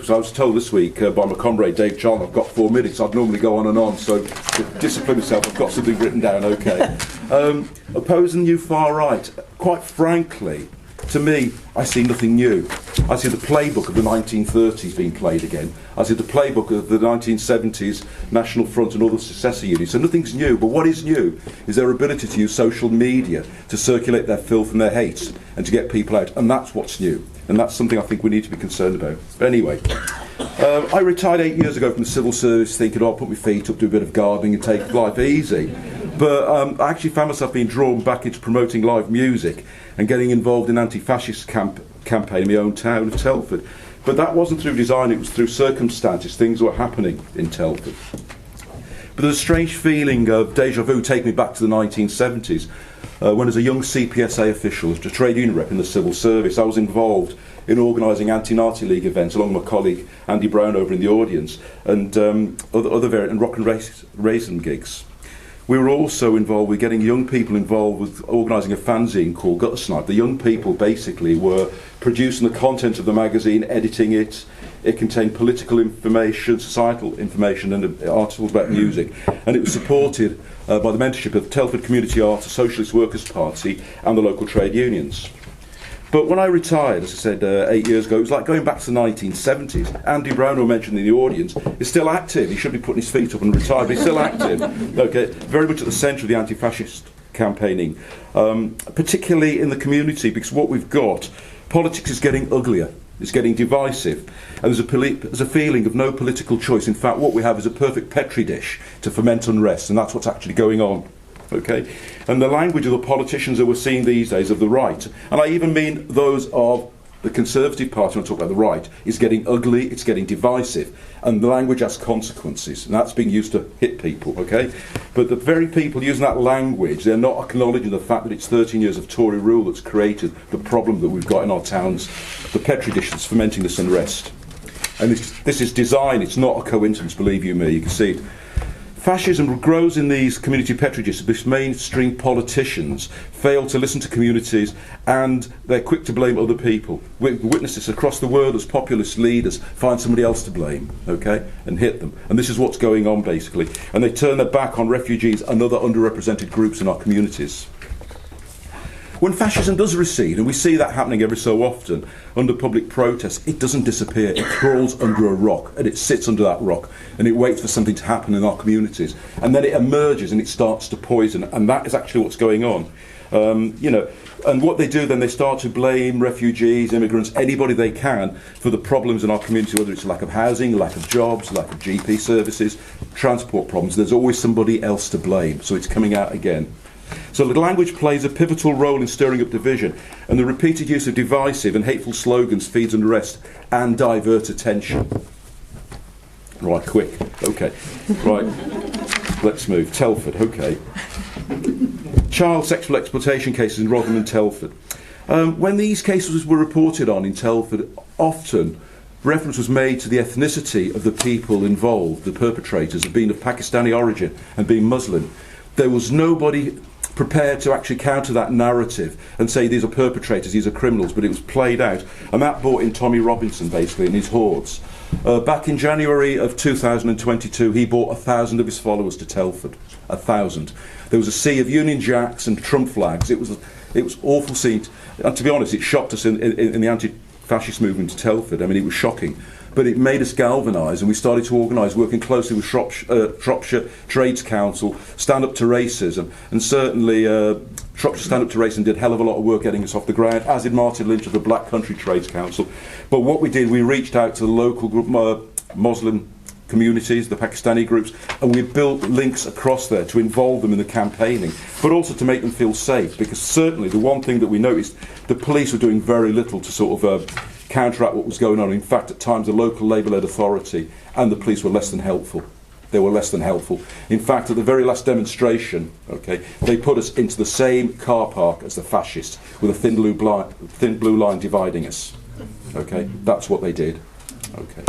because I was told this week by my comrade Dave Charlton I've got 4 minutes. I'd normally go on, so to discipline myself, I've got something written down, okay. Opposing the new far right, quite frankly, to me, I see nothing new. I see the playbook of the 1930s being played again. I see the playbook of the 1970s National Front and all the successor units. So nothing's new, but what is new is their ability to use social media to circulate their filth and their hate and to get people out, and that's what's new. And that's something I think we need to be concerned about. But anyway, I retired 8 years ago from the civil service thinking, I'll put my feet up, do a bit of gardening and take life easy. But I actually found myself being drawn back into promoting live music and getting involved in anti-fascist campaign in my own town of Telford. But that wasn't through design, it was through circumstances. Things were happening in Telford. But there's a strange feeling of deja vu taking me back to the 1970s, when as a young CPSA official, as a trade union rep in the civil service, I was involved in organising anti-Nazi League events along with my colleague Andy Brown over in the audience, and other Veric and rock and raisin gigs. We were also involved with getting young people involved with organising a fanzine called Gutter Snipe. The young people basically were producing the content of the magazine, editing it. It contained political information, societal information, and articles about music. And it was supported by the mentorship of Telford Community Arts, the Socialist Workers' Party, and the local trade unions. But when I retired, as I said 8 years ago, it was like going back to the 1970s. Andy Brown, who mentioned in the audience, is still active. He should be putting his feet up and retired, but he's still active. Okay, very much at the centre of the anti-fascist campaigning, particularly in the community, because what we've got, politics is getting uglier. It's getting divisive, and there's a feeling of no political choice. In fact, what we have is a perfect petri dish to foment unrest, and that's what's actually going on. Okay, and the language of the politicians that we're seeing these days of the right, and I even mean those of the Conservative Party, when I talk about the right, is getting ugly, it's getting divisive, and the language has consequences, and that's being used to hit people, okay? But the very people using that language, they're not acknowledging the fact that it's 13 years of Tory rule that's created the problem that we've got in our towns, the petri dish that's fermenting this unrest. And this is design, it's not a coincidence, believe you me, you can see it. Fascism grows in these community petri dishes because mainstream politicians fail to listen to communities and they're quick to blame other people. We witness this across the world as populist leaders find somebody else to blame, okay, and hit them. And this is what's going on basically. And they turn their back on refugees and other underrepresented groups in our communities. When fascism does recede, and we see that happening every so often under public protest, it doesn't disappear. It crawls under a rock, and it sits under that rock, and it waits for something to happen in our communities. And then it emerges and it starts to poison, and that is actually what's going on. And what they do then, they start to blame refugees, immigrants, anybody they can for the problems in our community, whether it's lack of housing, lack of jobs, lack of GP services, transport problems. There's always somebody else to blame, so it's coming out again. So the language plays a pivotal role in stirring up division, and the repeated use of divisive and hateful slogans feeds unrest and diverts attention. Right, quick. Okay. Right. Let's move. Telford. Okay. Child sexual exploitation cases in Rotherham and Telford. When these cases were reported on in Telford, often reference was made to the ethnicity of the people involved, the perpetrators, of being of Pakistani origin and being Muslim. There was nobody prepared to actually counter that narrative and say these are perpetrators, these are criminals, but it was played out, and that brought in Tommy Robinson basically and his hordes. Back in January of 2022 he brought 1,000 of his followers to Telford. 1,000. There was a sea of Union Jacks and Trump flags. It was awful scene, and to be honest it shocked us in the anti-fascist movement to Telford. I mean, it was shocking. But it made us galvanise, and we started to organise, working closely with Shropshire Trades Council, Stand Up to Racism, and certainly Shropshire Stand Up to Racism did a hell of a lot of work getting us off the ground, as did Martin Lynch of the Black Country Trades Council. But what we did, we reached out to the local group, Muslim communities, the Pakistani groups, and we built links across there to involve them in the campaigning, but also to make them feel safe, because certainly the one thing that we noticed, the police were doing very little to sort of counteract what was going on. In fact, at times the local Labour-led authority and the police were less than helpful. They were less than helpful. In fact, at the very last demonstration, okay, they put us into the same car park as the fascists, with a thin blue line dividing us. Okay, that's what they did. Okay.